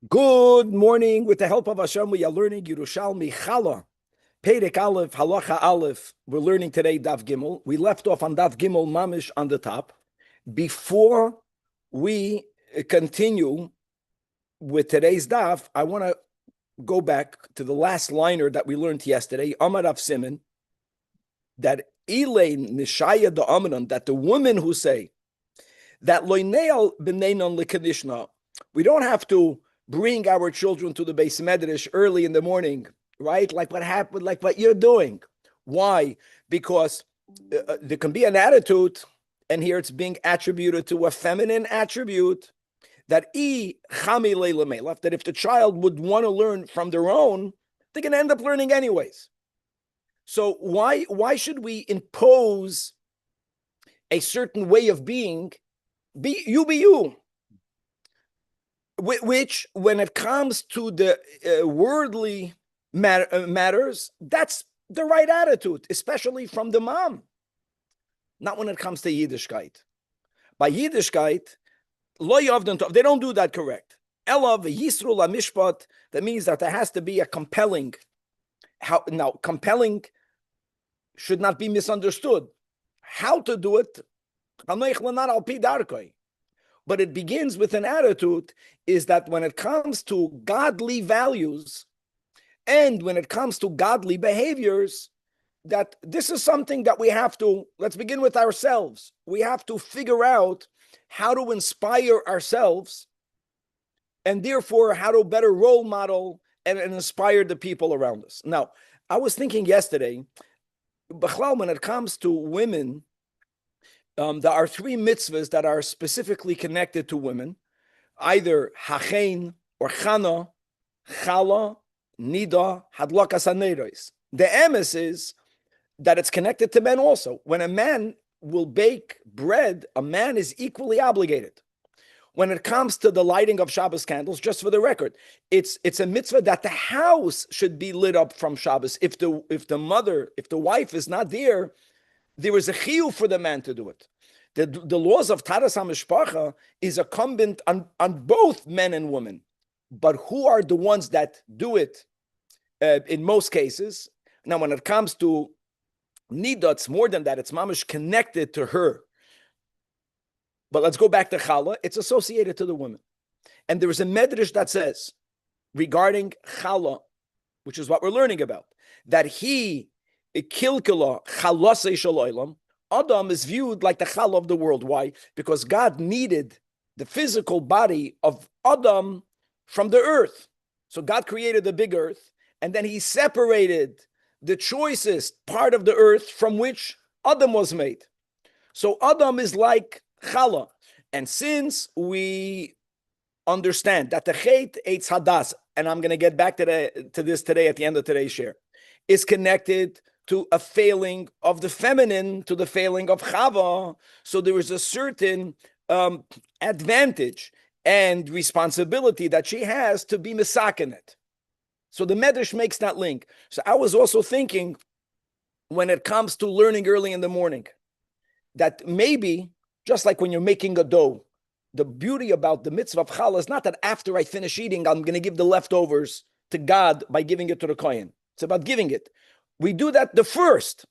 Good morning. With the help of Hashem, we are learning Yerushalmi Chala, Perek Aleph, Halacha Aleph. We're learning today Daf Gimel. We left off on Daf Gimel Mamish on the top. Before we continue with today's Daf, I want to go back to the last liner that we learned yesterday, Amar Rav Simon, that Elaine Nishaya the Amanon, that the women who say that Loineal B'neinon L'Kedishna, we don't have to bring our children to the Beis Medrash early in the morning, right? Like what happened, like what you're doing. Why? Because there can be an attitude, and here it's being attributed to a feminine attribute, that that if the child would want to learn from their own, they can end up learning anyways. So why should we impose a certain way of being? Be you. Which, when it comes to the worldly matters, that's the right attitude, especially from the mom. Not when it comes to Yiddishkeit. By Yiddishkeit, lo yavdan tov, they don't do that correct. Elav yisru la mishpat, that means that there has to be a compelling. Now, compelling should not be misunderstood. How to do it? But it begins with an attitude, is that when it comes to godly values and when it comes to godly behaviors, that this is something that we have to, let's begin with ourselves. We have to figure out how to inspire ourselves, and therefore how to better role model and inspire the people around us. Now, I was thinking yesterday, when it comes to women, there are three mitzvahs that are specifically connected to women, either hachein or chana, chala, nida, hadlakas haneros. The emes is that it's connected to men also. When a man will bake bread, a man is equally obligated. When it comes to the lighting of Shabbos candles, just for the record, it's a mitzvah that the house should be lit up from Shabbos. If the wife is not there, there is a chiyuv for the man to do it. The laws of Taras HaMishpacha is incumbent on both men and women. But who are the ones that do it in most cases? Now, when it comes to Nida, it's more than that. It's mamish connected to her. But let's go back to Chala. It's associated to the women. And there is a medrash that says, regarding Chala, which is what we're learning about, that he kilkala chalasei shaloilam. Adam is viewed like the chala of the world. Why? Because God needed the physical body of Adam from the earth. So God created the big earth, and then he separated the choicest part of the earth from which Adam was made. So Adam is like chala. And since we understand that the chet eitz hadas, and I'm going to get back to this today at the end of today's share, is connected to a failing of the feminine, to the failing of Chava. So there is a certain advantage and responsibility that she has to be misakenet. So the Medrash makes that link. So I was also thinking, when it comes to learning early in the morning, that maybe, just like when you're making a dough, the beauty about the mitzvah of Chala is not that after I finish eating, I'm going to give the leftovers to God by giving it to the Kohen. It's about giving it. We do that the first.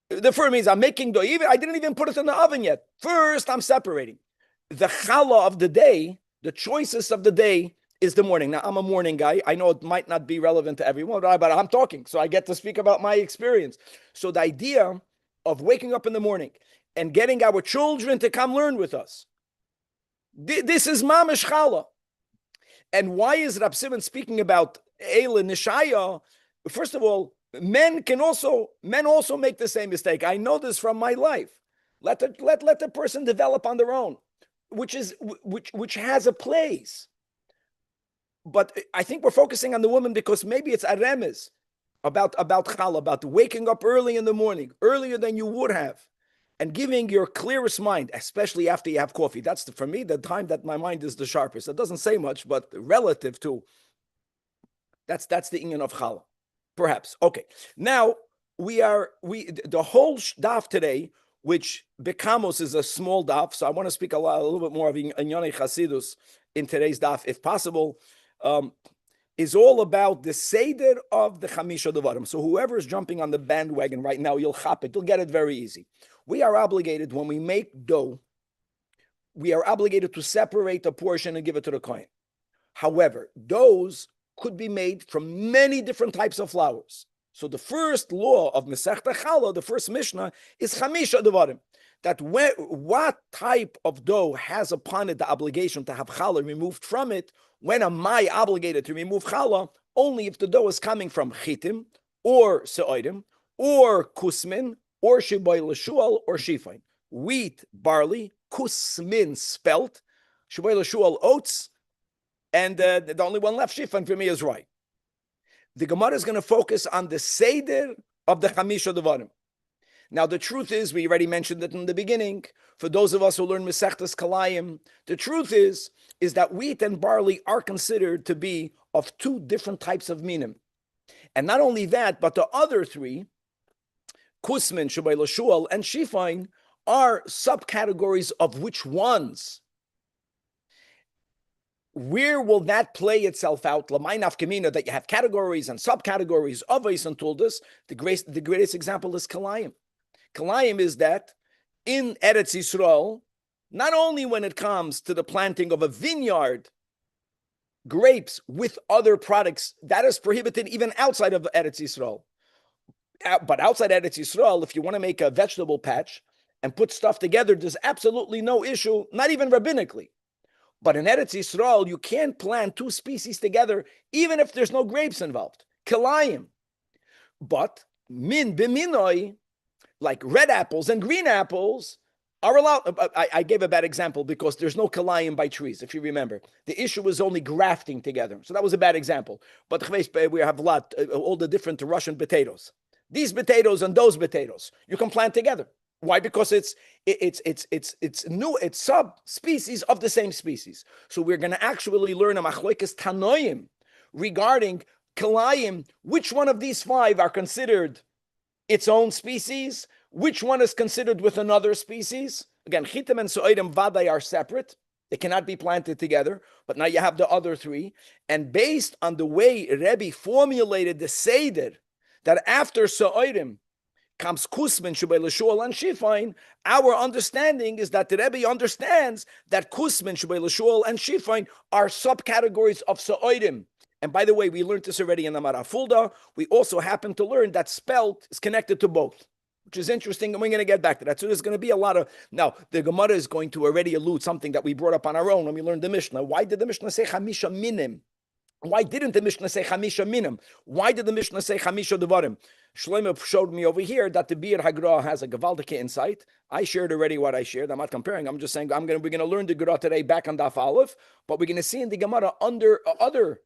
The first means I'm making dough. I didn't even put it in the oven yet. First, I'm separating. The challah of the day, the choices of the day, is the morning. Now, I'm a morning guy. I know it might not be relevant to everyone, but I'm talking, so I get to speak about my experience. So the idea of waking up in the morning and getting our children to come learn with us, this is mamish challah. And why is Rab Simon speaking about Eila Nishaya? First of all, men also make the same mistake. I know this from my life. Let the person develop on their own, which has a place. But I think we're focusing on the woman because maybe it's a remez about challah, about waking up early in the morning, earlier than you would have, and giving your clearest mind, especially after you have coffee. That's for me the time that my mind is the sharpest. It doesn't say much, but relative to that's the inyan of challah. Perhaps. Okay. Now the whole daf today, which Bekamos is a small daf, so I want to speak a little bit more of Inyonei Chasidus in today's daf, if possible. is all about the Seder of the Chamisha Devarim. So whoever is jumping on the bandwagon right now, you'll chop it. You'll get it very easy. We are obligated, when we make dough, we are obligated to separate a portion and give it to the kohen. However, doughs could be made from many different types of flours. So the first law of Masechta Challah, the first Mishnah, is Chamisha Devarim. That what type of dough has upon it the obligation to have challah removed from it? When am I obligated to remove challah? Only if the dough is coming from chitim, or se'odim, or kusmin, or shiboy l'shual, or shifain. Wheat, barley, kusmin, spelt, shiboy l'shual, oats, and the only one left, shifain, for me is right. The Gemara is going to focus on the Seder of the Chamisha Devarim. Now, the truth is, we already mentioned it in the beginning, for those of us who learn Masechtas Kalayim, the truth is that wheat and barley are considered to be of two different types of minim. And not only that, but the other three, kusmin, shabay l'shual, and shifain, are subcategories of which ones? Where will that play itself out? L'may nafkamina, that you have categories and subcategories of Eis and Tuldas. The greatest example is Kalayim. Kalayim is that in Eretz Yisrael, not only when it comes to the planting of a vineyard, grapes with other products, that is prohibited even outside of Eretz Yisrael. But outside Eretz Yisrael, if you want to make a vegetable patch and put stuff together, there's absolutely no issue, not even rabbinically. But in Eretz Yisrael, you can't plant two species together, even if there's no grapes involved. Kalayim. But min b'minoi, like red apples and green apples, are allowed. I gave a bad example because there's no kalayim by trees, if you remember. The issue was only grafting together. So that was a bad example. But we have a lot, all the different Russian potatoes. These potatoes and those potatoes, you can plant together. Why? Because it's subspecies of the same species. So we're going to actually learn a machlokes tanoim regarding kalayim. Which one of these five are considered its own species? Which one is considered with another species? Again, chitim and so'idim vaday are separate. They cannot be planted together. But now you have the other three. And based on the way Rabbi formulated the Seder, that after so'idim comes kusmin, shubay l'shual, and shifain, our understanding is that the Rebbe understands that kusmin, shubay l'shual, and shifain are subcategories of so'idim. And by the way, we learned this already in the Marafulda. We also happen to learn that spelt is connected to both, which is interesting, and we're going to get back to that. So there's going to be a lot of... Now, the Gemara is going to already allude something that we brought up on our own when we learned the Mishnah. Why did the Mishnah say chamisha minim? Why didn't the Mishnah say chamisha minim? Why did the Mishnah say chamisha devarim? Shlomo showed me over here that the Bir Hagra has a Gevaldike insight. I shared already what I shared. I'm not comparing. I'm just saying we're going to learn the Gra today back on Daf Aleph, but we're going to see in the Gemara under other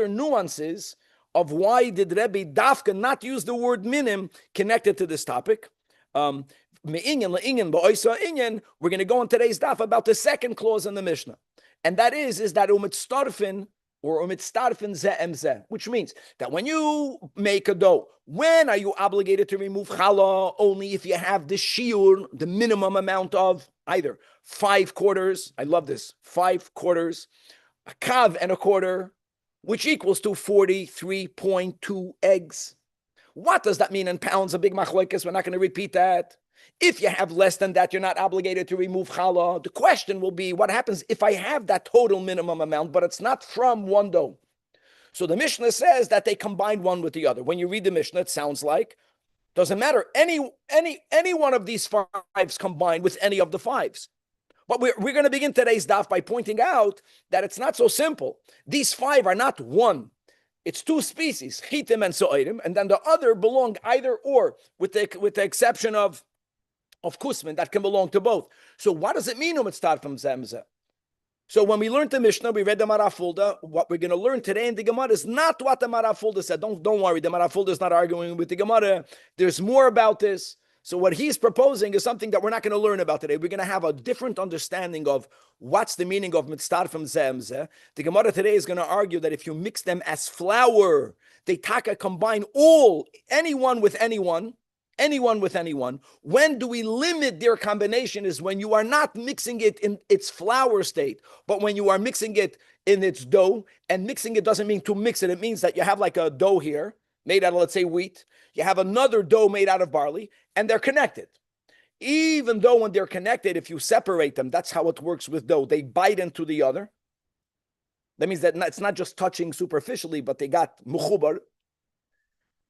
nuances of why did Rebbe Dafka not use the word minim connected to this topic. We're going to go in today's Daf about the second clause in the Mishnah. And that is that umitztarfin or umitztarfin ze'em zeh, which means that when you make a dough, when are you obligated to remove challah? Only if you have the shiur, the minimum amount of either 5 quarters, I love this, 5 quarters, a kav and a quarter, which equals to 43.2 eggs. What does that mean in pounds? A big machlokes. We're not going to repeat that. If you have less than that, you're not obligated to remove challah. The question will be, what happens if I have that total minimum amount, but it's not from one dough? So the Mishnah says that they combine one with the other. When you read the Mishnah, it sounds like, doesn't matter, any one of these 5s combined with any of the 5s. But we're going to begin today's daf by pointing out that it's not so simple. These 5 are not one. It's 2 species, chitim and so'idim, and then the other belong either or, with the exception of kusmin, that can belong to both. So what does it mean, umitztarfim zemzeh? So when we learned the Mishnah, we read the Marafulda. What we're going to learn today in the Gemara is not what the Marafulda said. Don't worry, the Marafulda is not arguing with the Gemara. There's more about this. So what he's proposing is something that we're not going to learn about today. We're going to have a different understanding of what's the meaning of mitztarfim zemzeh. The Gemara today is going to argue that if you mix them as flour, they combine anyone with anyone, anyone with anyone. When do we limit their combination is when you are not mixing it in its flour state, but when you are mixing it in its dough. And mixing it doesn't mean to mix it. It means that you have like a dough here made out of, let's say, wheat. You have another dough made out of barley, and they're connected. Even though when they're connected, if you separate them, that's how it works with dough. They bite into the other. That means that it's not just touching superficially, but they got muchubar.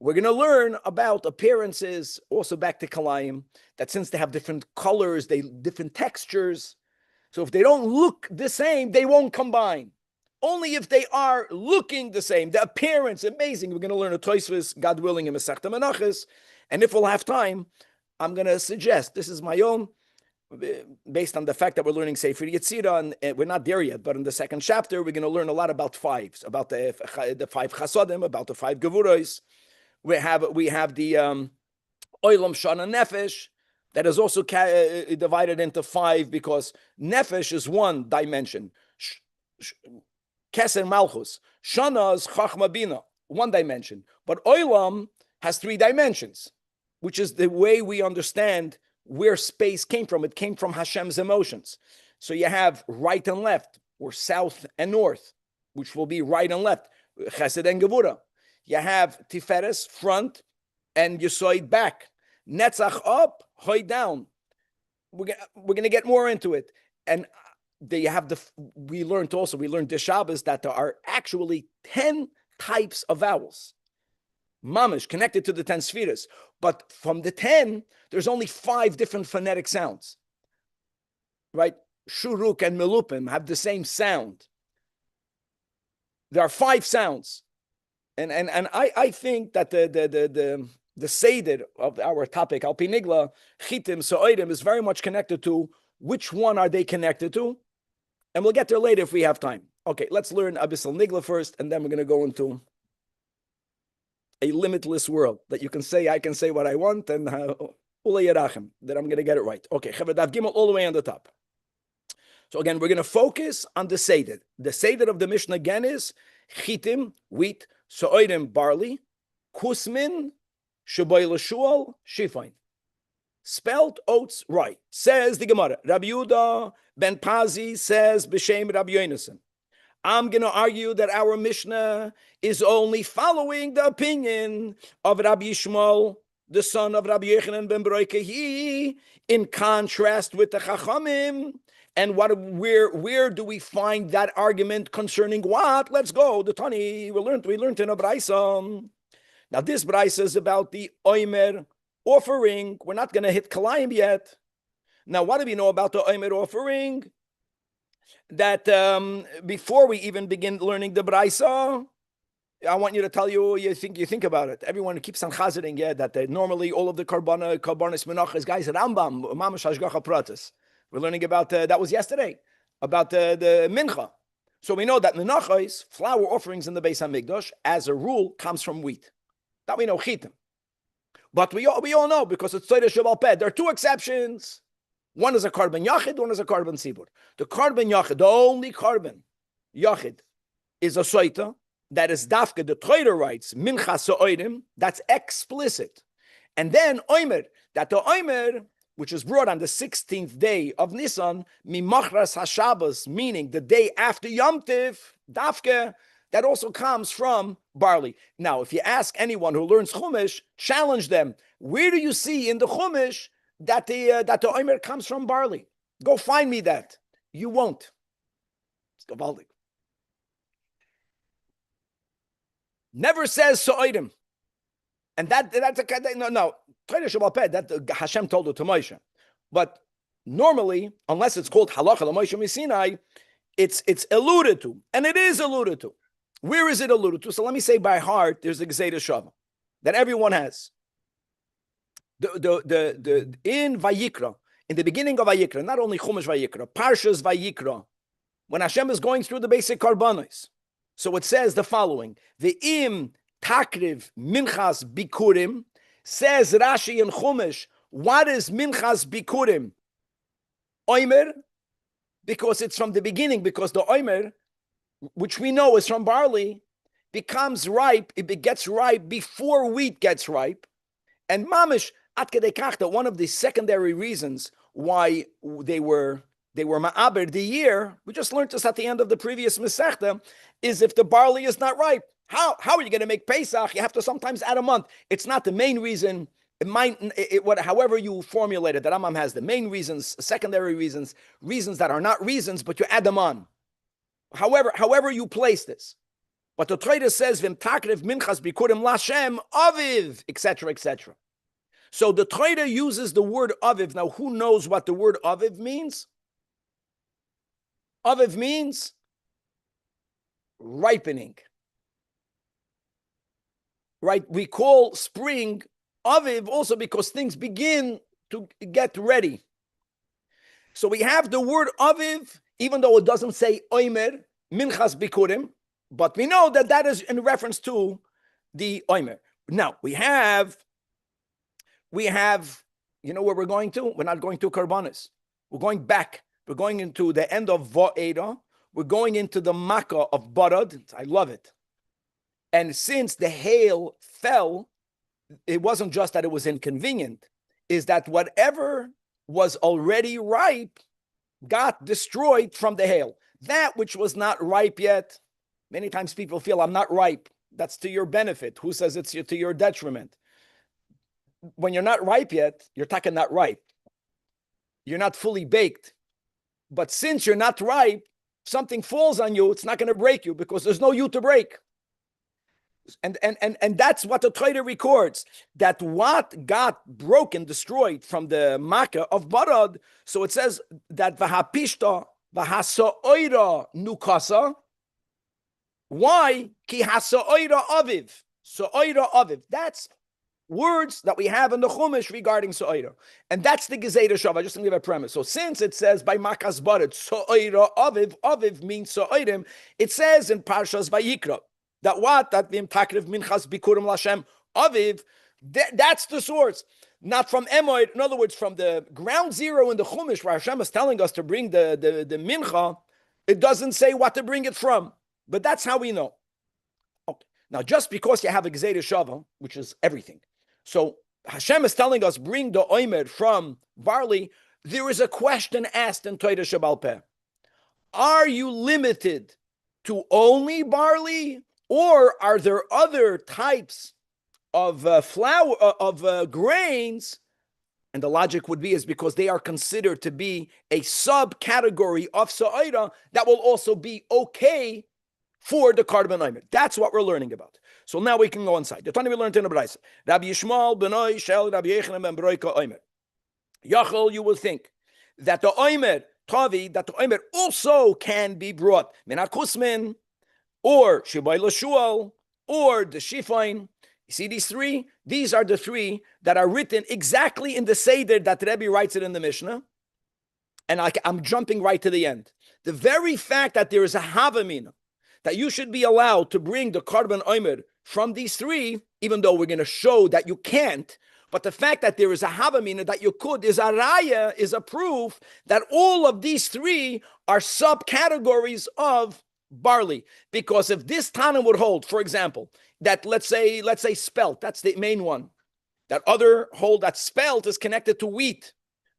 We're going to learn about appearances, also back to kalayim, that since they have different colors, different textures. So if they don't look the same, they won't combine. Only if they are looking the same, the appearance, amazing. We're going to learn a Tosfos, God willing, in Masechta Menachos. And if we'll have time, I'm going to suggest, this is my own, based on the fact that we're learning Sefer Yetzirah, and we're not there yet, but in the second chapter, we're going to learn a lot about fives, about the 5 chasodim, about the 5 gevuros. We have the Olam Shana Nefesh, that is also divided into 5, because Nefesh is one dimension. Keser Malchus. Shana is Chachma Bina, one dimension. But Olam has 3 dimensions, which is the way we understand where space came from. It came from Hashem's emotions. So you have right and left, or south and north, which will be right and left, Chesed and Gevura. You have Tiferes, front, and Yesoid, back. Netzach, up, Hoy, down. We're going to get more into it. And we learned this Shabbos that there are actually 10 types of vowels. Mamish, connected to the 10 spheres. But from the 10, there's only 5 different phonetic sounds. Right? Shuruk and Melupim have the same sound. There are 5 sounds. And I think that the Seder of our topic, Alpi Nigla, Chitim, So'idim, is very much connected to which one are they connected to. And we'll get there later if we have time. Okay, let's learn Abyssal Nigla first, and then we're going to go into a limitless world that you can say, I can say what I want, and that I'm going to get it right. Okay, Chavadav Gimel all the way on the top. So again, we're going to focus on the Seder. The Seder of the Mishnah again is Chitim, wheat, So'idim, barley, Kusmin, Shaboy Lashual, Shifain. Spelt oats right. Says the Gemara. Rabbi Yehuda ben Pazi says B'Shem Rabbi Yonason. I'm going to argue that our Mishnah is only following the opinion of Rabbi Yishmael, the son of Rabbi Yochanan ben Beroikehi, in contrast with the Chachamim. And where do we find that argument concerning what? Let's go. The Tani we learned in a Braisa. Now this Braisa is about the Omer offering. We're not going to hit Kalayim yet. Now, what do we know about the Omer offering? That before we even begin learning the Braisa, I want you to tell you you think about it. Everyone keeps on chazering, that normally all of the karbanis menachas guys at Rambam, mamash hashgacha pratis. We're learning about that was yesterday about the mincha. So we know that menachas, flour offerings in the Beis Hamikdash, as a rule, comes from wheat. That we know chitim. But we all know because it's Tzedek Shabal Peh. There are 2 exceptions. One is a carbon yachid, one is a carbon sibur. The carbon yachid, the only carbon yachid, is a soita that is dafka. The Torah writes mincha so'idim. That's explicit. And then oimer, that the oimer, which is brought on the 16th day of Nisan, mimachras hashabbos, meaning the day after Yom Tiv, dafka, that also comes from barley. Now, if you ask anyone who learns Chumash, challenge them. Where do you see in the Chumash that the Omer comes from barley? Go find me that. You won't. It's gavaldik. Never says So'idim. And that's a no. That Hashem told it to Moshe. But normally, unless it's called Halacha L'Moshe Misinai, it's alluded to, and it is alluded to. Where is it alluded to? So let me say by heart, there's a Gzeira Shava that everyone has. In Vayikra, in the beginning of Vayikra, not only Chumash Vayikra, Parshas Vayikra, when Hashem is going through the basic karbanos, so it says the following: Ve'im takriv minchas bikurim. Says Rashi in Chumash, what is minchas bikurim? Omer, because it's from the beginning, because the omer, which we know is from barley, becomes ripe, it gets ripe before wheat gets ripe. And mamish, At kedei kach that one of the secondary reasons why they were ma'aber the year, we just learned this at the end of the previous Masechta, is if the barley is not ripe. How are you going to make Pesach? You have to sometimes add a month. It's not the main reason. However you formulate it, the Rambam has the main reasons, secondary reasons, reasons that are not reasons, but you add them on. However you place this. But the Torah says, "Vim takrev minchas bikurim lashem aviv," etc., etc. So the Torah uses the word aviv. Now, who knows what the word aviv means? Aviv means ripening. Right? We call spring aviv also because things begin to get ready. So we have the word aviv, even though it doesn't say oimer, minchas bikurim, but we know that that is in reference to the oimer. Now, we have, you know where we're going to? We're not going to Karbanis. We're going back. We're going into the end of Va'eda. We're going into the Makkah of Barad. I love it. And since the hail fell, it wasn't just that it was inconvenient, is that whatever was already ripe got destroyed from the hail. That which was not ripe yet, many times people feel I'm not ripe. That's to your benefit. Who says it's to your detriment? When you're not ripe yet, you're talking not ripe. You're not fully baked. But since you're not ripe, something falls on you, it's not going to break you because there's no you to break. And that's what the Torah records, that what got broken, destroyed from the Makkah of Barad. So it says that v'hapishta v'haso'oira nukasa. Why? Ki haso'oira aviv. So'oira aviv. That's words that we have in the Chumash regarding so'oira. And that's the Gezerah Shav. I just want to give a premise. So since it says by Makas Barad, so'oira aviv, aviv means so'oirim, it says in Parshas Vayikra, that vim takrev minchas bikurim lashem aviv, that's the source, not from Emoid. In other words, from the ground zero in the Chumash where Hashem is telling us to bring the mincha, it doesn't say what to bring it from, but that's how we know. Okay. Now, just because you have a Gezerah Shava, which is everything, so Hashem is telling us bring the oimer from barley, there is a question asked in Torah Shabbal Peh. Are you limited to only barley? Or are there other types of flour, of grains? And the logic would be is because they are considered to be a subcategory of sa'ira that will also be okay for the carbon oimer. That's what we're learning about. So now we can go inside. The Tanya we learned in the Braisa. Rabbi Yishmael benoi shel Rabbi Yechanan ben Broika oimer. Yachol, you will think that the oimer, tavi, that the oimer also can be brought minakusmin, or Shibai Lashual, or the Shifain. You see these three? These are the three that are written exactly in the Seder that Rebbe writes it in the Mishnah. And I'm jumping right to the end. The very fact that there is a Havamina, that you should be allowed to bring the Karban Omer from these three, even though we're going to show that you can't, but the fact that there is a Havamina that you could is a raya, is a proof that all of these three are subcategories of barley. Because if this Tana would hold, for example, that let's say spelt, that's the main one. That other hold that spelt is connected to wheat,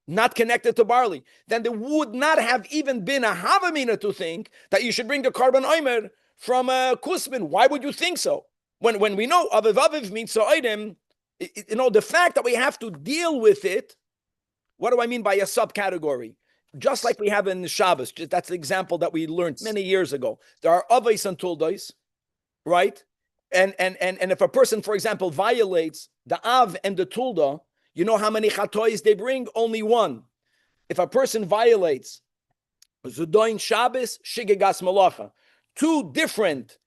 not connected to barley, then there would not have even been a Havamina to think that you should bring the Karban Omer from Kusmin. Why would you think so? When we know Aviv means Sa'idem, the fact that we have to deal with it, what do I mean by a subcategory? Just like we have in Shabbos, that's the example that we learned many years ago. There are avos and tuldos, right? And if a person, for example, violates the av and the tulda, you know how many chatois they bring? Only one. If a person violates zudoin Shabbos, shigegas malacha, two different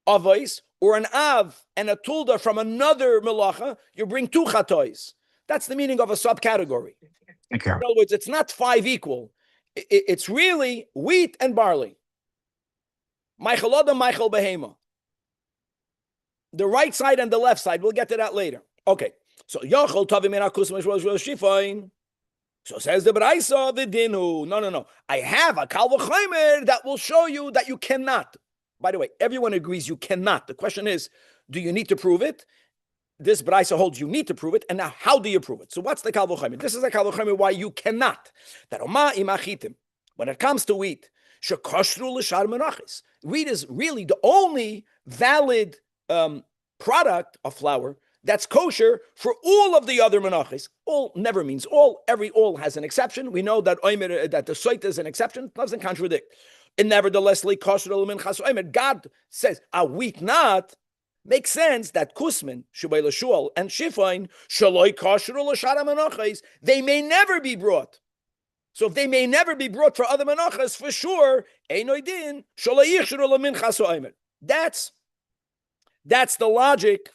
avos, or an av and a tulda from another malacha, you bring two chatois. That's the meaning of a subcategory. Okay. In other words, it's not five equal. It's really wheat and barley. Michael Adam, Michael Behema. The right side and the left side. We'll get to that later. Okay. So Yachol Tavim Akusmash was Shifain. So says the Braisa, the Dinu. No. I have a Kal V'Chomer that will show you that you cannot. By the way, everyone agrees you cannot. The question is, do you need to prove it? this Braisa holds you need to prove it, and now how do you prove it? So what's the Kal V'chomer? This is the Kal V'chomer why you cannot. That Oma imachitim, when it comes to wheat, shekoshru l'shar menachos. Wheat is really the only valid product of flour that's kosher for all of the other menachos. All never means all. Every all has an exception. We know that that the soit is an exception. It doesn't contradict. And nevertheless, God says, a wheat not. Makes sense that kusmin, shubay l'shul, and shifain, shaloi kashru l'shara menachos, they may never be brought. So if they may never be brought for other menachos, for sure, einoidin, shaloi yichshru l'minchas oimer. That's the logic.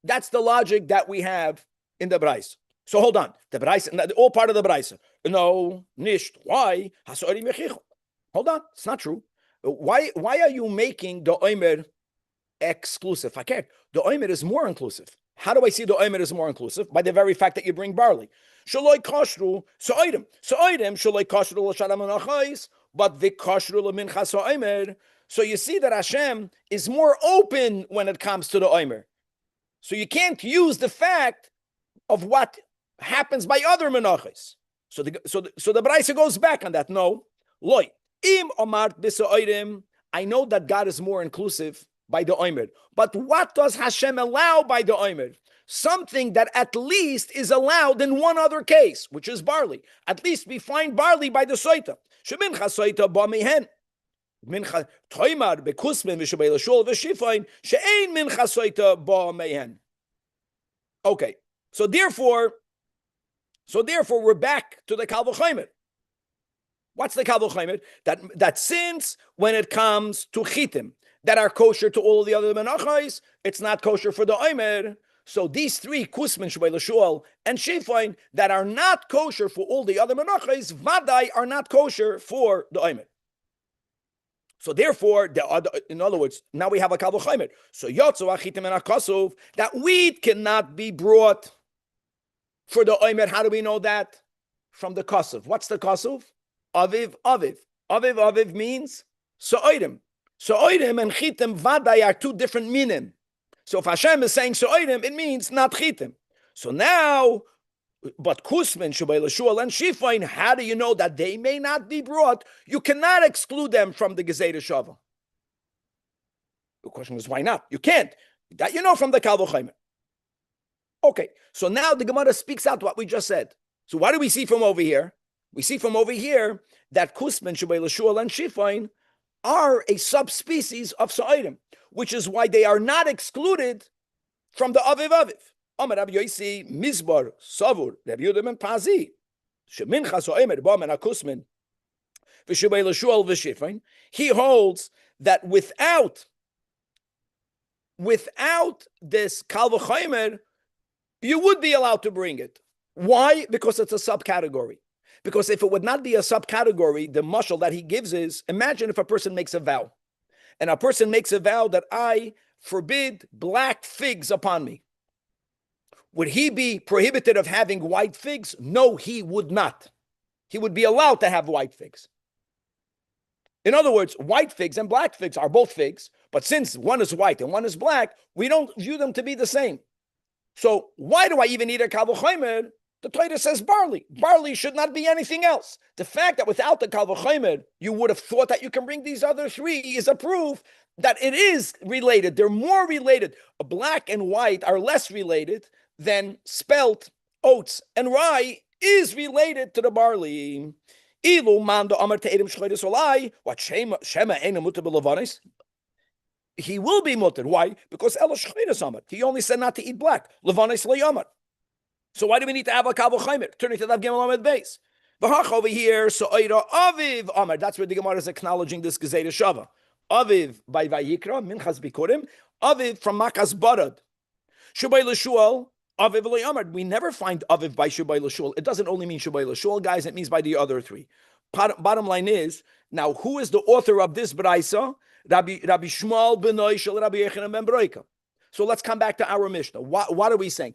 That's the logic that we have in the Braisa. So hold on, the Braisa, all part of the Braisa. No, nisht. Why? Hold on, it's not true. Why are you making the oimer exclusive? I can't. The oimer is more inclusive. How do I see the oimer is more inclusive? By the very fact that you bring barley. Shaloi kashru so'idim. So'idim shaloi kashru l'shara menachos, but the kashru l'minchas oimer. So you see that Hashem is more open when it comes to the oimer. So you can't use the fact of what happens by other menachos. So the Braisa goes back on that. No, loy im omart b'so'idim. I know that God is more inclusive by the oimer, but what does Hashem allow by the oimer? Something that at least is allowed in one other case, which is barley. At least we find barley by the soita. Shemincha soita ba mihen. Mincha toimar bekusmin v'shabei l'shul v'shifain she'ein mincha soita ba mihen. Okay, so therefore we're back to the Kal V'chomer. What's the Kal V'chomer? That since when it comes to chitim that are kosher to all of the other menachos, it's not kosher for the oimer. So these three, kusmin, shubay l'shul, and shifain, that are not kosher for all the other menachos, vadai are not kosher for the oimer. So therefore, in other words, now we have a Kal V'chomer. So yotzu achitim and akasuv, that wheat cannot be brought for the oimer. How do we know that? From the kasuv. What's the kasuv? Aviv, aviv. Aviv, aviv means so'idim. So'idim and chitim vadai are two different minim. So if Hashem is saying so'idim, it means not chitim. So now, but kusmin, shubay l'shul, and shifain, how do you know that they may not be brought? You cannot exclude them from the Gezerah Shava. The question is, why not? You can't. That you know from the Kal V'chomer. Okay, so now the Gemara speaks out what we just said. So what do we see from over here? We see from over here that kusmin, shubay l'shul, and shifain are a subspecies of sa'idim, which is why they are not excluded from the aviv aviv. Amar Rabbi Yosi Mizbar Savur Rabbi Yudim Pazi Shemincha Soemer Ba'men Akusmin V'Shubay L'Shul V'Shifin. He holds that without this Kal V'chomer, you would be allowed to bring it. Why? Because it's a subcategory. Because if it would not be a subcategory, the mashal that he gives is, imagine if a person makes a vow, and a person makes a vow that I forbid black figs upon me. Would he be prohibited of having white figs? No, he would not. He would be allowed to have white figs. In other words, white figs and black figs are both figs, but since one is white and one is black, we don't view them to be the same. So why do I even need a Kal V'chomer? The Torah says barley. Barley should not be anything else. The fact that without the Kal V'chomer, you would have thought that you can bring these other three is a proof that it is related. They're more related. Black and white are less related than spelt, oats, and rye is related to the barley. He will be mutter. Why? Because he only said not to eat black. So why do we need to have a Kal V'chomer? Turning to that Gimel Amud Beis. V'hach over here, so'ira aviv amar. That's where the Gemara is acknowledging this Gezerah Shava. Aviv by Vayikra, Minchas Bikurim. Aviv from Makas Barad. Shubay L'Shul. Aviv Amar. We never find Aviv by Shubay L'Shul. It doesn't only mean Shubay L'Shul, guys. It means by the other three. Bottom line is, now who is the author of this Braisa? Rabbi Shmuel Benoy Shel Rabbi Yechanan ben Broika. So let's come back to our Mishnah. What are we saying?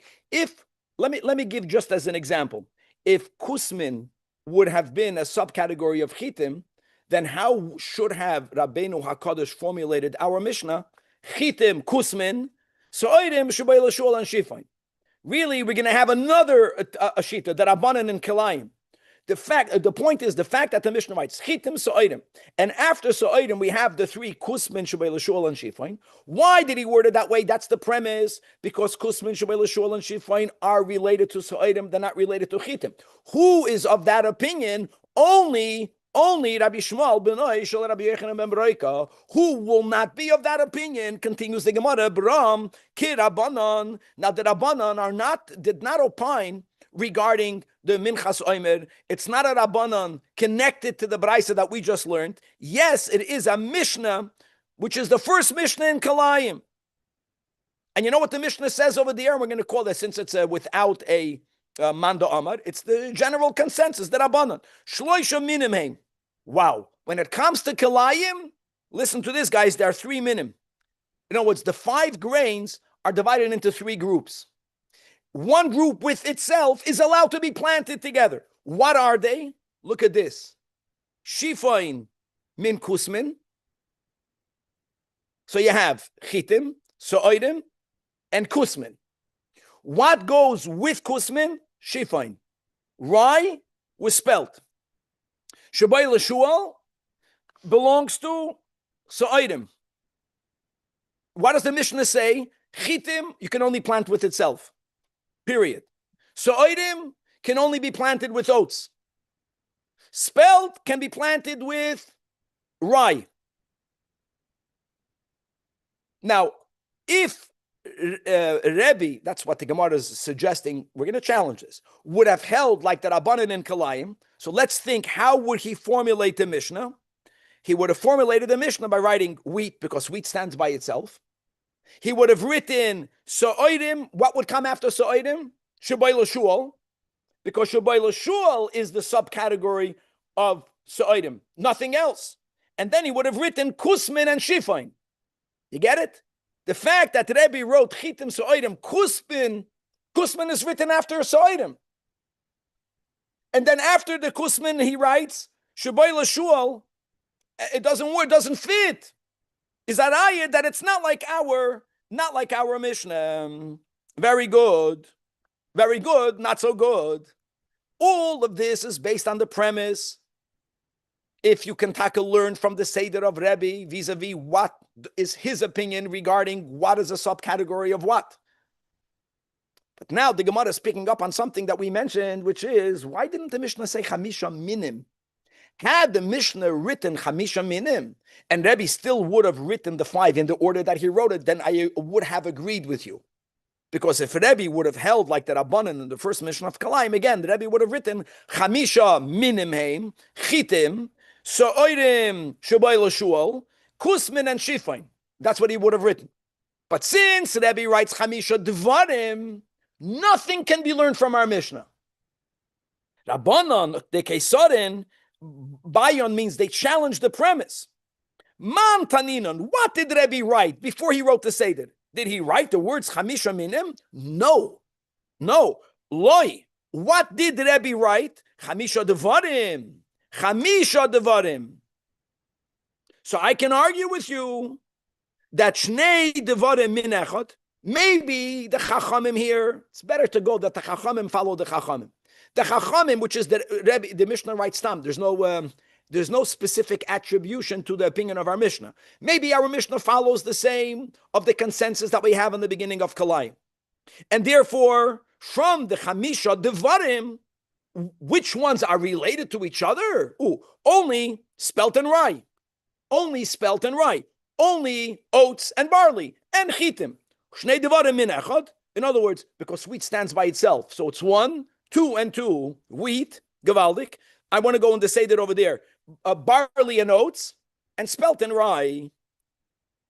Let me give just as an example. If kusmin would have been a subcategory of chitim, then how should have Rabbeinu HaKadosh formulated our Mishnah? Chitim kusmin, so'idim shubay l'shul and shifain. Really, we're going to have another shita, the Rabbanan and Kilayim. The point is the fact that the Mishnah writes chitim so'idim, and after so'idim we have the three kusmin shebei l'shul and shifain. Why did he word it that way? That's the premise, because kusmin shebei l'shul and shifain are related to so'idim; they're not related to chitim. Who is of that opinion? Only Rabbi Shmuel Benoi Shel Rabbi Yochanan ben Beroika, who will not be of that opinion. Continues the Gemara, Bram Ki Rabbanan. Now the Rabbanan did not opine regarding the Minchas Omer. It's not a Rabbanan connected to the Braisa that we just learned. Yes, it is a Mishnah, which is the first Mishnah in Kalayim. And you know what the Mishnah says over there? We're going to call this, since it's without a Manda Amar, it's the general consensus, the Rabbanan. Shloisha minim heim. Wow. When it comes to Kalayim, listen to this, guys, there are 3 minim. In other words, the 5 grains are divided into 3 groups. One group with itself is allowed to be planted together. What are they? Look at this. Shifain min kusmin. So you have chitim, so'idim, and kusmin. What goes with kusmin? Shifain. Rye was spelt. Shabbai l'shual belongs to so'idim. What does the Mishnah say? Chitim, you can only plant with itself. Period. So'idim can only be planted with oats. Spelt can be planted with rye. Now, if Rabbi, that's what the Gemara is suggesting, we're going to challenge this, would have held like the Rabbanan in Kalayim, so let's think, how would he formulate the Mishnah? He would have formulated the Mishnah by writing wheat, because wheat stands by itself. He would have written so'idim. What would come after so'idim? Shabbai l'shul, because Shabbai l'shul is the subcategory of so'idim, nothing else. And then he would have written kusmin and shifain. You get it? The fact that Rebbe wrote chitim so'idim, kusmin is written after so'idim. And then after the kusmin he writes Shabbai l'shul. It doesn't work, doesn't fit. Is that ayah that it's not like our Mishnah? Very good, not so good. All of this is based on the premise, if you can learn from the Seder of Rebbe vis-a-vis what is his opinion regarding what is a subcategory of what. But now the Gemara is picking up on something that we mentioned, which is, why didn't the Mishnah say Chamisha Minim? Had the Mishnah written Chamisha Minim, and Rebbe still would have written the 5 in the order that he wrote it, then I would have agreed with you. Because if Rebbe would have held like the Rabbanan in the first Mishnah of Kalayim, again, the Rebbe would have written Chamisha Minim Heim, Chitim, So'idim Shabbai l'shul, Kusmin and Shifain. That's what he would have written. But since Rebbe writes Chamisha Dvarim, nothing can be learned from our Mishnah. Rabbanan, the Kesarin, Bayon means they challenged the premise. Man Taninon, what did Rebbe write before he wrote the Seder? Did he write the words Chamisha Minim? No. Loi. What did Rebbe write? Chamisha Devarim. So I can argue with you that Shnei Devarim min echad. Maybe the Chachamim here, it's better to go that the Chachamim follow the Chachamim. The Chachamim, which is the Mishnah writes tam. There's no specific attribution to the opinion of our Mishnah. Maybe our Mishnah follows the same of the consensus that we have in the beginning of Kalayim. And therefore, from the Chamisha Devarim, which ones are related to each other? Only spelt and rye. Only oats and barley and chitim. Shnei Devarim min echad. In other words, because wheat stands by itself. So it's 1, 2, and 2. Wheat, gavaldik. I want to go and say that over there. Barley and oats, and spelt and rye.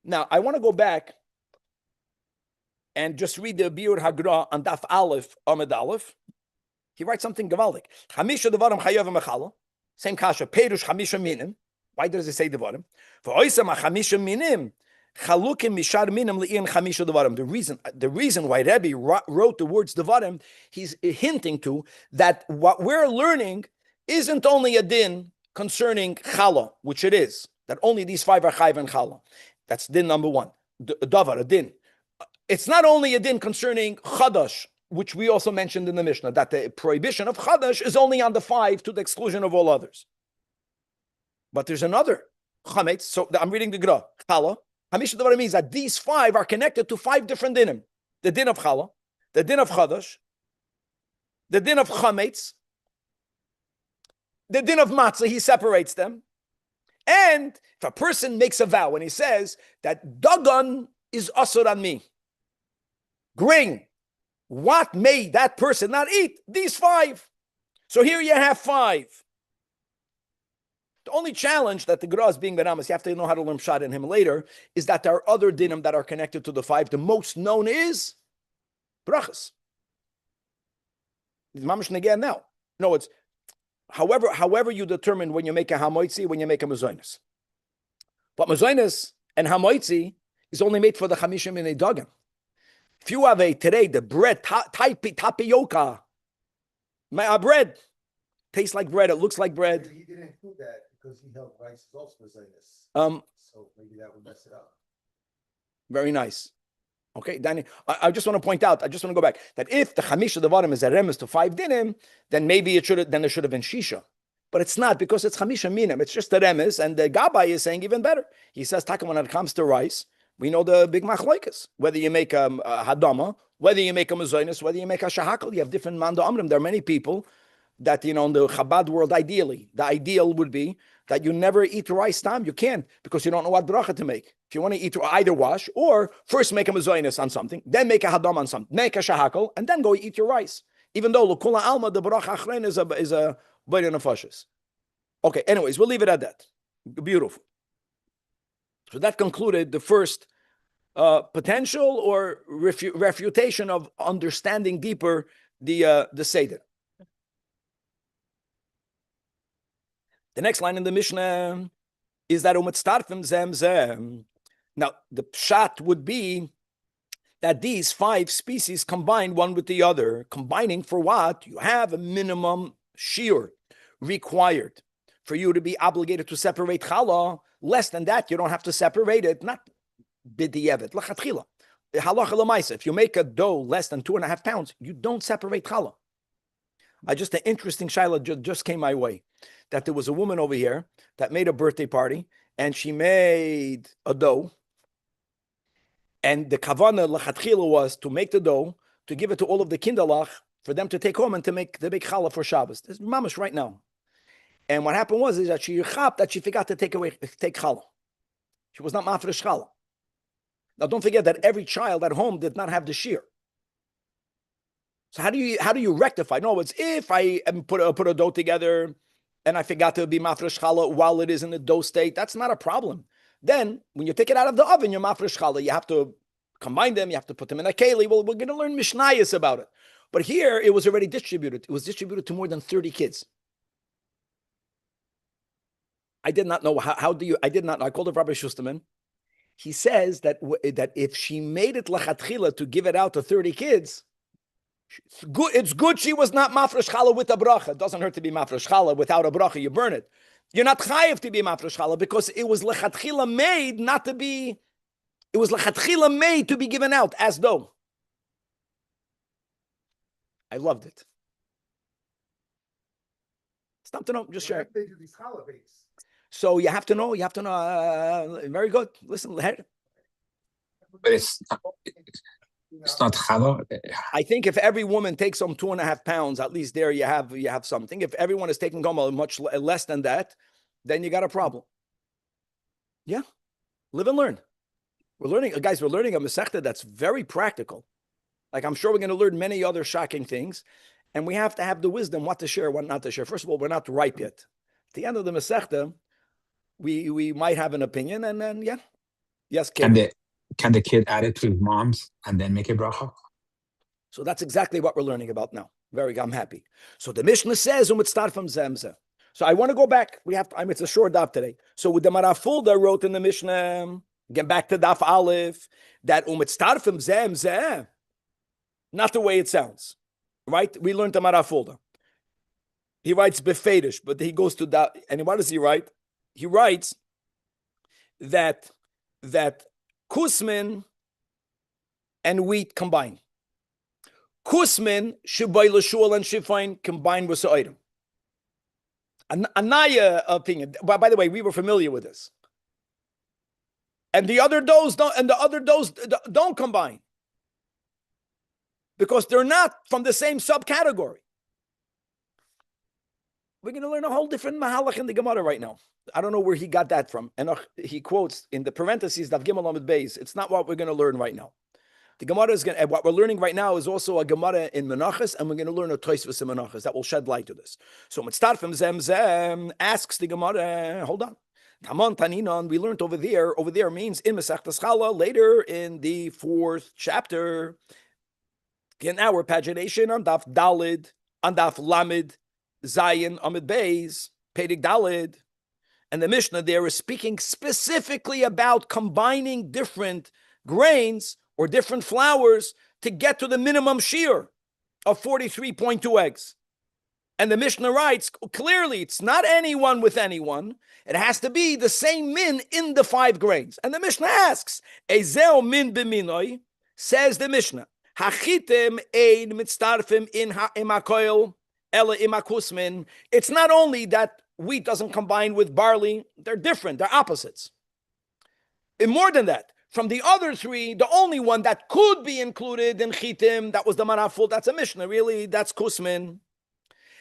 Now, I want to go back and just read the Biur Hagra on Daf Aleph, Amid Aleph. He writes something gavaldik. Chamisha devarim chayav mechala. Same kasha. Perush chamisha minim. Why does it say devarim? For oisam chamisha minim. Chalukim mishar minim li'in chamisha devarim. The reason why Rebbe wrote the words devarim, he's hinting to that what we're learning isn't only a din concerning chala, which it is, that only these 5 are chayv and chala. That's din number 1. Davar, a din. It's not only a din concerning chadash, which we also mentioned in the Mishnah, that the prohibition of Chadash is only on the 5 to the exclusion of all others. But there's another Chametz. So I'm reading the Gra. Chala. Hamisha Devarim means that these 5 are connected to 5 different dinim. The din of Chala, the din of Chadash, the din of Chametz, the din of Matzah, he separates them. And if a person makes a vow and he says that Dagon is asur on me, grain, what made that person not eat? These 5. So here you have 5. The only challenge that the Gra is being Benamas, you have to know how to learn Pshat in him later, is that there are other dinim that are connected to the 5. The most known is Brachas. It's mamash again now. No, it's however you determine when you make a hamoitzi, when you make a mezainis. But mezainis and hamoitzi is only made for the chamishim in a dagan. If you have today, the bread, tapioca, bread, tastes like bread, it looks like bread. He didn't include that because he held rice is also mezainis. So maybe that would mess it up. Very nice. Okay, Danny, I just want to point out, I just want to go back, that if the Chamisha Devarim is a remes to 5 dinim, then maybe there should have been Shisha. But it's not, because it's Chamisha Minim. It's just the remes, and the Gabbai is saying even better. He says, Taka, when it comes to rice, we know the big machloikas. Whether you make a hadama, whether you make a mezainis, whether you make a shahakal, you have different mando amrim. There are many people that, in the Chabad world, ideally, the ideal would be that you never eat rice time. You can't, because you don't know what bracha to make. If you want to eat, either wash, or first make a mezainis on something, then make a hadam on something, make a shahakal, and then go eat your rice. Even though l'kula alma, the bracha achrein is a b'yir nefashis. Okay, anyways, we'll leave it at that. Beautiful. So that concluded the first potential or refutation of understanding deeper the Seder. The next line in the Mishnah is that u'mitztarfim zem zem. Now, the pshat would be that these 5 species combine one with the other. Combining for what? You have a minimum shiur required for you to be obligated to separate challah. Less than that, you don't have to separate it. Not b'di'evet, l'chatchila. Halacha l'maisa. If you make a dough less than 2.5 pounds, you don't separate challah. Just an interesting shaila just came my way, that there was a woman over here that made a birthday party, and she made a dough, and the kavana l'chatchila was to make the dough, to give it to all of the kinderlach, for them to take home and to make the big challah for Shabbos. This is mamash right now. And what happened was that she forgot to take challah. She was not mafresh challah. Now don't forget that every child at home did not have the shear. So how do you rectify? No, it's if I put a dough together and I forgot to be mafresh challah while it is in the dough state, that's not a problem. Then when you take it out of the oven, you're mafresh challah. You have to combine them. You have to put them in a keli. Well, we're going to learn mishnayos about it. But here it was already distributed. It was distributed to more than 30 kids. I did not know I did not know. I called up Rabbi Shusterman. He says that if she made it lachatchila to give it out to 30 kids, it's good she was not mafresh challah with a bracha. It doesn't hurt to be mafresh challah. Without a bracha, you burn it. You're not chayiv to be mafresh challah because it was lechatchila made not to be. It was lechatchila made to be given out as though. I loved it. Stop to know. Just share. So you have to know. You have to know. Very good. Listen, but it's not challah. I think if every woman takes home 2.5 pounds, at least there you have something. If everyone is taking home much less than that, then you got a problem. Yeah, live and learn. We're learning, guys. We're learning a masechta that's very practical. Like I'm sure we're going to learn many other shocking things, and we have to have the wisdom what to share, what not to share. First of all, we're not ripe yet. At the end of the masechta, we might have an opinion, and then yes, kid. Can the kid add it to his mom's and then make a bracha? So that's exactly what we're learning about now. I'm happy. So the Mishnah says, from zemze. So I want to go back. It's a short daf today. So with the Marafulda wrote in the Mishnah, get back to daf Aleph, that from zemze, not the way it sounds, right? We learned the Marafulda. He writes befedish, but he goes to that. And what does he write? He writes that kusmin and wheat combine. Kusmin, Shibai Lashul, and Shifain combined with Sa'idim. Anaya opinion. By the way, we were familiar with this. And the other dose don't combine. Because they're not from the same subcategory. We're going to learn a whole different mahalach in the Gemara right now. I don't know where he got that from. And he quotes in the parentheses, Dav Gimel Amud Beis. It's not what we're going to learn right now. The Gemara is going to, what we're learning right now is also a Gemara in Menachos, and we're going to learn a Tosfos in Menachos that will shed light to this. So Mitzdarfim Zem asks the Gemara, hold on. Taman Taninon, we learned over there means in Masechtas Chala, later in the 4th chapter. In our pagination on Daf Dalid, on Daf Lamed, Zayin, Amid Beis, Pedig Dalid. And the Mishnah there is speaking specifically about combining different grains or different flours to get to the minimum shear of 43.2 eggs. And the Mishnah writes, clearly, it's not anyone with anyone. It has to be the same min in the 5 grains. And the Mishnah asks, Ezeo min b'minoi, says the Mishnah, Hachitim ein mitztarfim in ha'emakoil, ela imakusmin. It's not only that wheat doesn't combine with barley, they're different, they're opposites. And more than that, from the other 3, the only one that could be included in chitim, that was the manaful, that's a Mishnah, really, that's kusmin.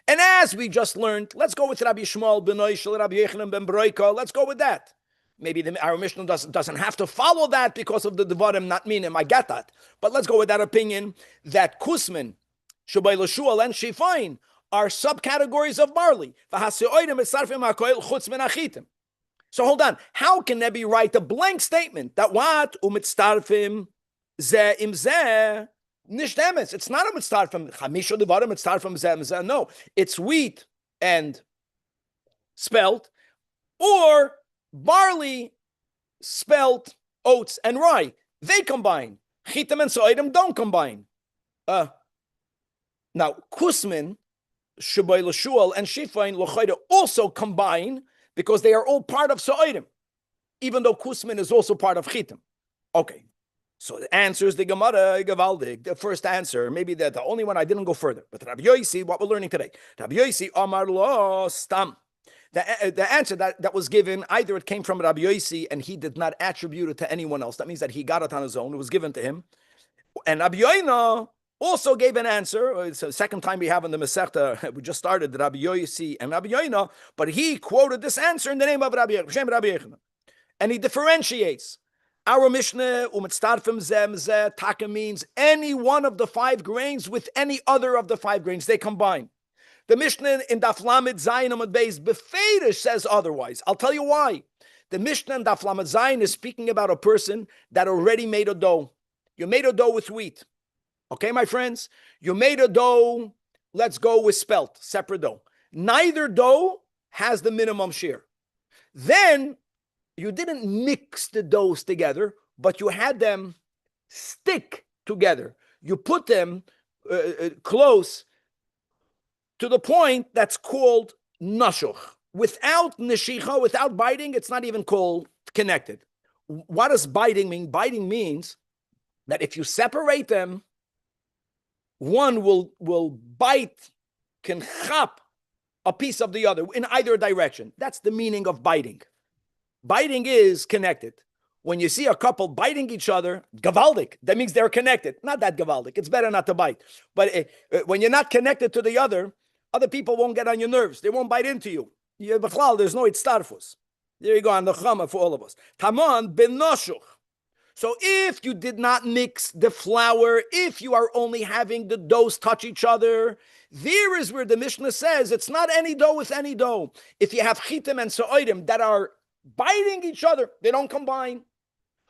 And as we just learned, let's go with Rabbi Shmuel ben Oishel, Rabbi Yechanan ben Broika, let's go with that. Maybe our Mishnah doesn't have to follow that because of the Devarim, not minim, I get that. But let's go with that opinion that kusmin, Shabbai Lashual, and Shifain are subcategories of barley. So hold on. How can Nebi write a blank statement that what? Umitztarfim ze im ze nishdemes. It's not a mitztarfim. Chamisha devarim mitztarfim ze im ze. No, it's wheat and spelt, or barley, spelt, oats, and rye. They combine. Chitim and so'idim don't combine. Now, kusmin, Shabbai Lashual, and Shifain L'chayda also combine because they are all part of So'idim, even though Kusmin is also part of Chitim. Okay, so the answer is the Gemara, Gavaldig, the first answer, maybe the only one I didn't go further. But Rabbi Yosi, what we're learning today, Rabbi Yosi, Amar Lo Stam. The answer that was given, either it came from Rabbi Yosi and he did not attribute it to anyone else. That means that he got it on his own. It was given to him. And Rabbi Yoina also gave an answer. It's the second time we have in the Masechta. We just started Rabbi Yosi and Rabbi Yoina, but he quoted this answer in the name of Rabbi Yechanan. And he differentiates. Our Mishnah, umitztarfim zem zeh, taka means any one of the 5 grains with any other of the 5 grains. They combine. The Mishnah in Daf Lamed Zayin Amud Beis Beferish says otherwise. I'll tell you why. The Mishnah in Daf Lamed Zayin is speaking about a person that already made a dough. You made a dough with wheat. Okay, my friends? You made a dough, let's go with spelt, separate dough. Neither dough has the minimum shear. Then you didn't mix the doughs together, but you had them stick together. You put them close to the point that's called nashuch. Without neshicha, without biting, it's not even called connected. What does biting mean? Biting means that if you separate them, one will bite, can chop a piece of the other in either direction. That's the meaning of biting. Biting is connected. When you see a couple biting each other, gavaldik, that means they're connected. Not that gavaldik. It's better not to bite. But when you're not connected to the other people won't get on your nerves. They won't bite into you. There's no itztarfus. There you go on the chama for all of us. Taman ben noshuch. So if you did not mix the flour, if you are only having the doughs touch each other, there is where the Mishnah says it's not any dough with any dough. If you have chitim and so'idim that are biting each other, they don't combine.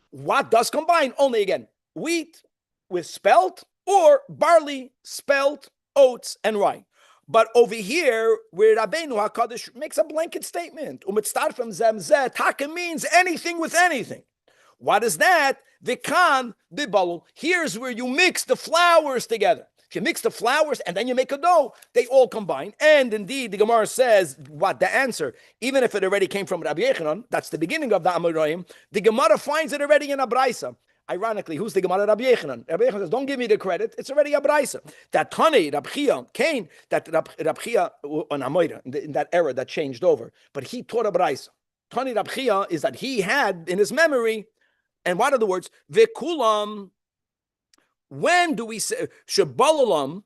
What does combine? Only again, wheat with spelt or barley, spelt, oats, and rye. But over here, where Rabbeinu HaKadosh makes a blanket statement, umitztarfim zem zeh, taka means anything with anything. What is that? Vikan bibalul. Here's where you mix the flours together. If you mix the flours and then you make a dough, they all combine. And indeed, the Gemara says, what the answer, even if it already came from Rabbi Yechanan, that's the beginning of the Amoraim, the Gemara finds it already in a Braisa. Ironically, who's the Gemara? Rabbi Yechanan. Rabbi Yechanan says, don't give me the credit. It's already a brisa. That Tani, Rabbi Chia, Cain, that Rabbi Chia, on Amoira, in that era that changed over. But he taught a brisa. Tani Rabbi Chia is that he had in his memory, and what are the words? Vekulam. When do we say, Shabalalam,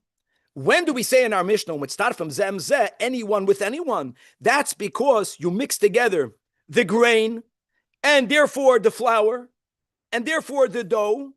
when do we say in our Mishnah, when it starts from Zem Zeh, anyone with anyone? That's because you mix together the grain, and therefore the flour, and therefore the dough.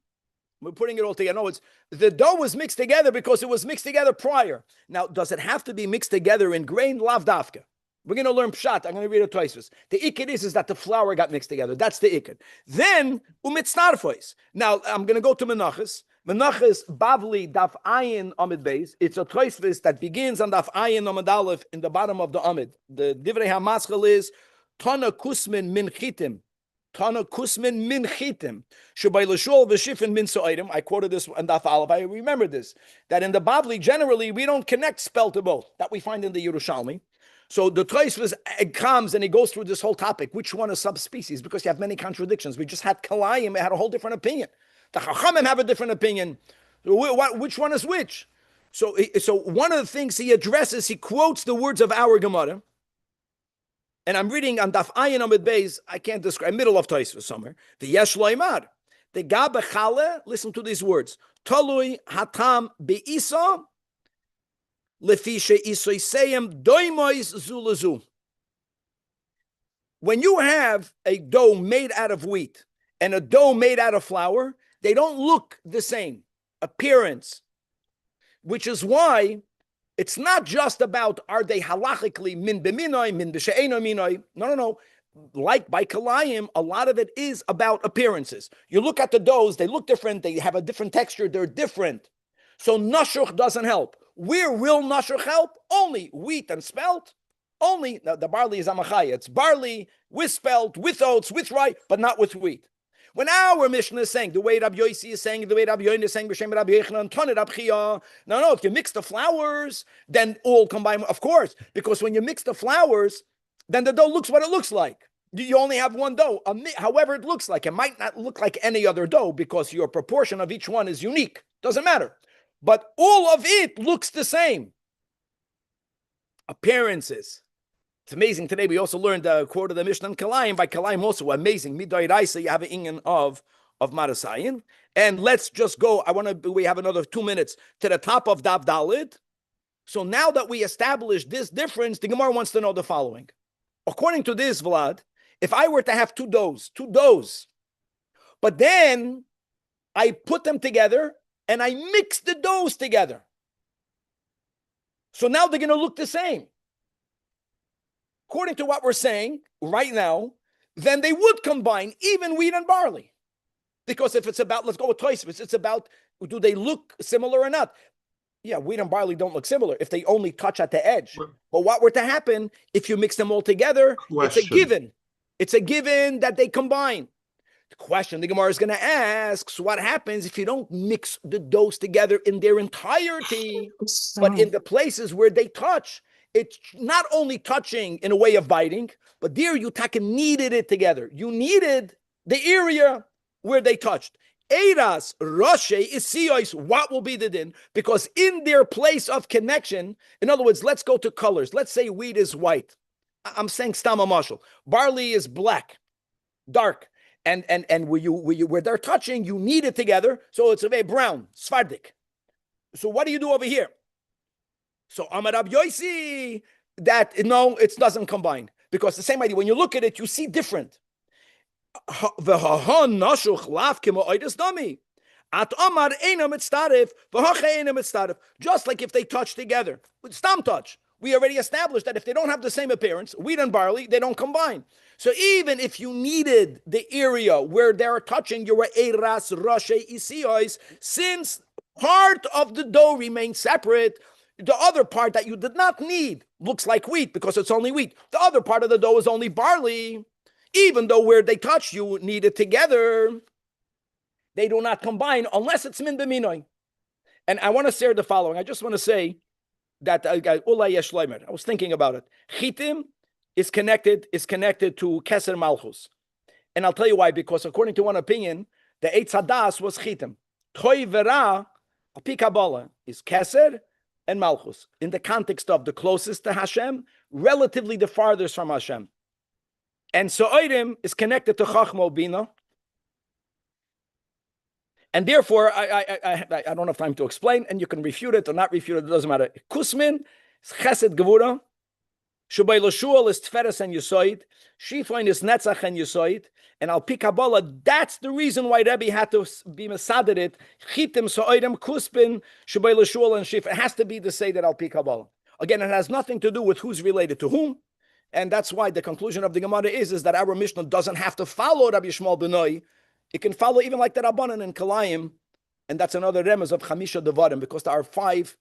We're putting it all together. No, the dough was mixed together because it was mixed together prior. Now, does it have to be mixed together in grain? Lav dafka. We're going to learn pshat. I'm going to read it twice. The ikid is that the flour got mixed together. That's the ikid. Then, umitztarfois. Now, I'm going to go to Menachos. Menachos Bavli Daf Ayin Amid Beis. It's a toisvis that begins on Daf Ayin Amid Aleph in the bottom of the Amid. The Divrei HaMaschal is Tana Kusmin Min Chitim. Tana Kusmin Min Chitim. Shabay Lashul V'Shifin Min So'idim. I quoted this on Daf Aleph. I remember this. That in the Bavli, generally, we don't connect spell to both. That we find in the Yerushalmi. So the Tosfos comes and he goes through this whole topic. Which one is subspecies? Because you have many contradictions. We just had Kalayim. It had a whole different opinion. The Chachamim have a different opinion. Which one is which? So one of the things he addresses, he quotes the words of our Gemara. And I'm reading on Daf Ayin Amid Beis, I can't describe, middle of Tosfos somewhere. The Yesh Loimar. The Gabe Chale, listen to these words. Tolui Hatam Be'isa, Lefishe Isoiseyem Doimois Zulazu. When you have a dough made out of wheat and a dough made out of flour, they don't look the same appearance, which is why it's not just about are they halachically min b'minoi, min b'she'eno minoi. No. Like by Kalayim, a lot of it is about appearances. You look at the doughs, they look different, they have a different texture, they're different. So nashuch doesn't help. Where will nashuch help? Only wheat and spelt. Only, now the barley is amachaya. It's barley with spelt, with oats, with rye, but not with wheat. When our Mishnah is saying, the way Rabbi Yossi is saying, the way Rabbi Yoin is saying, B'Shem Rabbi Yechanan, Tani Rabbi Chia. No, if you mix the flours, then all combine, of course, because when you mix the flours, then the dough looks what it looks like. You only have one dough, however it looks like. It might not look like any other dough because your proportion of each one is unique. Doesn't matter. But all of it looks the same. Appearances. It's amazing. Today we also learned a quote of the Mishnah in Kalayim. By Kalayim also amazing. Midai Raisa, you have an inyan of Marasayin. And let's just go. We have another 2 minutes to the top of Daf Dalid. So now that we established this difference, the Gemara wants to know the following. According to this, Vlad, if I were to have two doughs, but then I put them together and I mix the doughs together. So now they're going to look the same. According to what we're saying right now, then they would combine even wheat and barley. Because if it's about, let's go with Tosfos, it's about, do they look similar or not? Yeah, wheat and barley don't look similar if they only touch at the edge. But what were to happen if you mix them all together? It's a given. It's a given that they combine. The question the Gemara is going to ask, so what happens if you don't mix the doughs together in their entirety, but in the places where they touch? It's not only touching in a way of biting, but there you kneaded it together. You kneaded the area where they touched. Eiras, Roshe, Isios, what will be the din? Because in their place of connection, in other words, let's go to colors. Let's say wheat is white. I'm saying stama mashal. Barley is black, dark. And where they're touching, you knead it together. So it's a very brown, svardik. So what do you do over here? So Amar Rabbi Yossi, that no, it doesn't combine. Because the same idea, when you look at it, you see different. Just like if they touch together. With stam touch. We already established that if they don't have the same appearance, wheat and barley, they don't combine. So even if you needed the area where they're touching, you were eiras, roshe, isios, since part of the dough remains separate, the other part that you did not need looks like wheat because it's only wheat. The other part of the dough is only barley. Even though where they touch, you need it together, they do not combine unless it's min b'minoi. And I want to say the following. I just want to say that I was thinking about it. Chitim is connected to Keser Malchus. And I'll tell you why, because according to one opinion, The Eitz Hadas was chitim. Toy vera, api Kabbalah, is keser and malchus. In the context of the closest to Hashem, relatively the farthest from Hashem. And So'irim is connected to Chachma Bina. And therefore, I don't have time to explain, and you can refute it or not refute it, it doesn't matter. Kusmin is Chesed Gevura. Shubai Lashul is Tferes and Yisoid. Shifoin is Netzach and Yisoid. And Al Pi Kabbalah, that's the reason why Rebbe had to be mesader it. Chitim So'irim Kuspin, Shubai Lashul and Shif. It has to be to say that Al Pi Kabbalah. Again, it has nothing to do with who's related to whom. And that's why the conclusion of the Gemara is that our Mishnah doesn't have to follow Rabbi Yishmael Benoi. It can follow even like the Rabbanan and Kalayim, and that's another remez of Chamisha Devarim, because there are five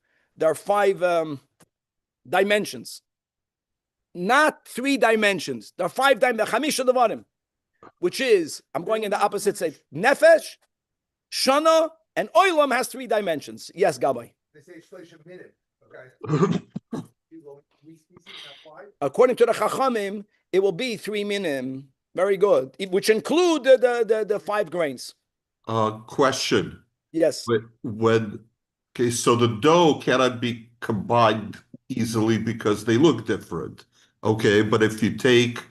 dimensions, not 3 dimensions. There are 5 dimensions. Chamisha Devarim, which is, I'm going in the opposite side. Nefesh, Shana, and Oilam has 3 dimensions. Yes, Gabay. They say Shloshim minute. Okay. According to the Chachamim, it will be 3 minim. Very good. Which include the 5 grains. Question. Yes. Okay, so the dough cannot be combined easily because they look different. Okay, but if you take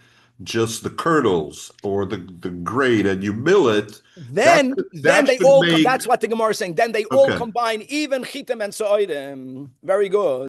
just the kernels or the grain and you mill it, then they all. That's what the Gemara is saying. Then they all combine, even chitim and so'irim. Very good.